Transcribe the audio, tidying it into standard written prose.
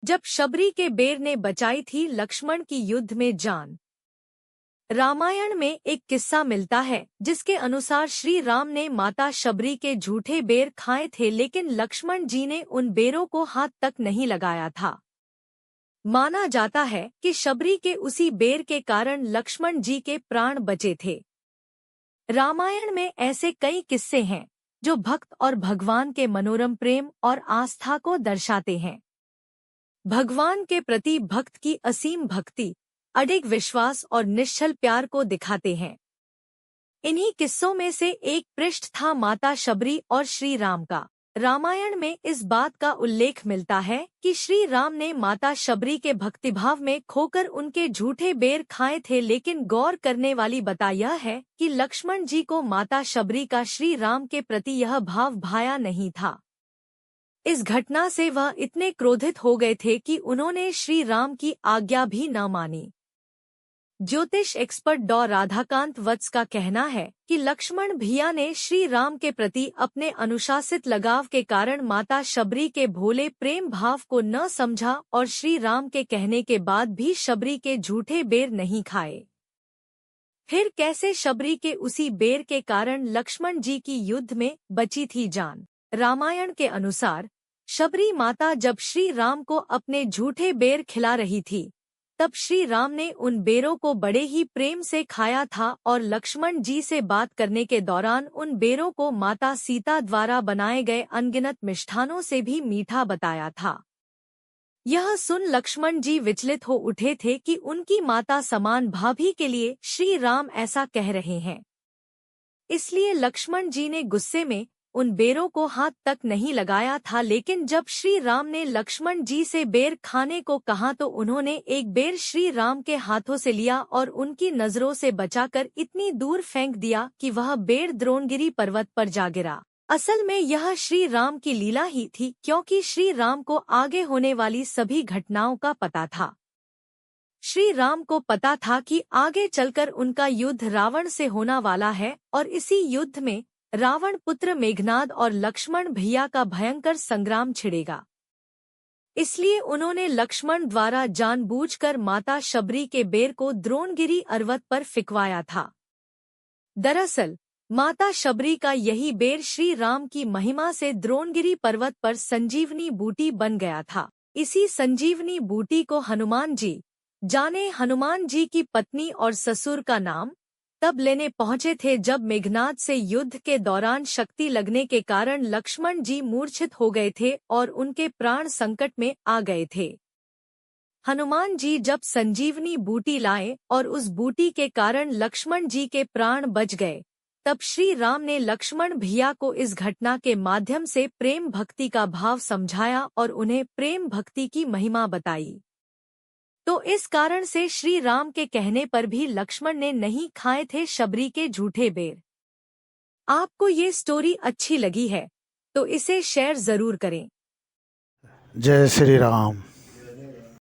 जब शबरी के बेर ने बचाई थी लक्ष्मण की युद्ध में जान। रामायण में एक किस्सा मिलता है जिसके अनुसार श्री राम ने माता शबरी के झूठे बेर खाए थे, लेकिन लक्ष्मण जी ने उन बेरों को हाथ तक नहीं लगाया था। माना जाता है कि शबरी के उसी बेर के कारण लक्ष्मण जी के प्राण बचे थे। रामायण में ऐसे कई किस्से हैं जो भक्त और भगवान के मनोरम प्रेम और आस्था को दर्शाते हैं। भगवान के प्रति भक्त की असीम भक्ति, अडिग विश्वास और निश्चल प्यार को दिखाते हैं। इन्हीं किस्सों में से एक पृष्ठ था माता शबरी और श्री राम का। रामायण में इस बात का उल्लेख मिलता है कि श्री राम ने माता शबरी के भक्तिभाव में खोकर उनके झूठे बेर खाए थे, लेकिन गौर करने वाली बात यह है कि लक्ष्मण जी को माता शबरी का श्री राम के प्रति यह भाव भाया नहीं था। इस घटना से वह इतने क्रोधित हो गए थे कि उन्होंने श्री राम की आज्ञा भी न मानी। ज्योतिष एक्सपर्ट डॉ राधाकांत वत्स का कहना है कि लक्ष्मण भैया ने श्री राम के प्रति अपने अनुशासित लगाव के कारण माता शबरी के भोले प्रेम भाव को न समझा और श्री राम के कहने के बाद भी शबरी के झूठे बेर नहीं खाए। फिर कैसे शबरी के उसी बेर के कारण लक्ष्मण जी की युद्ध में बची थी जान। रामायण के अनुसार शबरी माता जब श्री राम को अपने झूठे बेर खिला रही थी, तब श्री राम ने उन बेरों को बड़े ही प्रेम से खाया था और लक्ष्मण जी से बात करने के दौरान उन बेरों को माता सीता द्वारा बनाए गए अनगिनत मिष्ठानों से भी मीठा बताया था। यह सुन लक्ष्मण जी विचलित हो उठे थे कि उनकी माता समान भाभी के लिए श्री राम ऐसा कह रहे हैं। इसलिए लक्ष्मण जी ने गुस्से में उन बेरों को हाथ तक नहीं लगाया था, लेकिन जब श्री राम ने लक्ष्मण जी से बेर खाने को कहा तो उन्होंने एक बेर श्री राम के हाथों से लिया और उनकी नजरों से बचाकर इतनी दूर फेंक दिया कि वह बेर द्रोणगिरी पर्वत पर जा गिरा। असल में यह श्री राम की लीला ही थी, क्योंकि श्री राम को आगे होने वाली सभी घटनाओं का पता था। श्री राम को पता था कि आगे चलकर उनका युद्ध रावण से होना वाला है और इसी युद्ध में रावण पुत्र मेघनाद और लक्ष्मण भैया का भयंकर संग्राम छिड़ेगा। इसलिए उन्होंने लक्ष्मण द्वारा जानबूझकर माता शबरी के बेर को द्रोणगिरी पर्वत पर फिकवाया था। दरअसल माता शबरी का यही बेर श्री राम की महिमा से द्रोणगिरी पर्वत पर संजीवनी बूटी बन गया था। इसी संजीवनी बूटी को हनुमान जी, जाने हनुमान जी की पत्नी और ससुर का नाम, तब लेने पहुंचे थे जब मेघनाद से युद्ध के दौरान शक्ति लगने के कारण लक्ष्मण जी मूर्छित हो गए थे और उनके प्राण संकट में आ गए थे। हनुमान जी जब संजीवनी बूटी लाए और उस बूटी के कारण लक्ष्मण जी के प्राण बच गए, तब श्री राम ने लक्ष्मण भैया को इस घटना के माध्यम से प्रेम भक्ति का भाव समझाया और उन्हें प्रेम भक्ति की महिमा बताई। तो इस कारण से श्री राम के कहने पर भी लक्ष्मण ने नहीं खाए थे शबरी के झूठे बेर। आपको ये स्टोरी अच्छी लगी है तो इसे शेयर जरूर करें। जय श्री राम।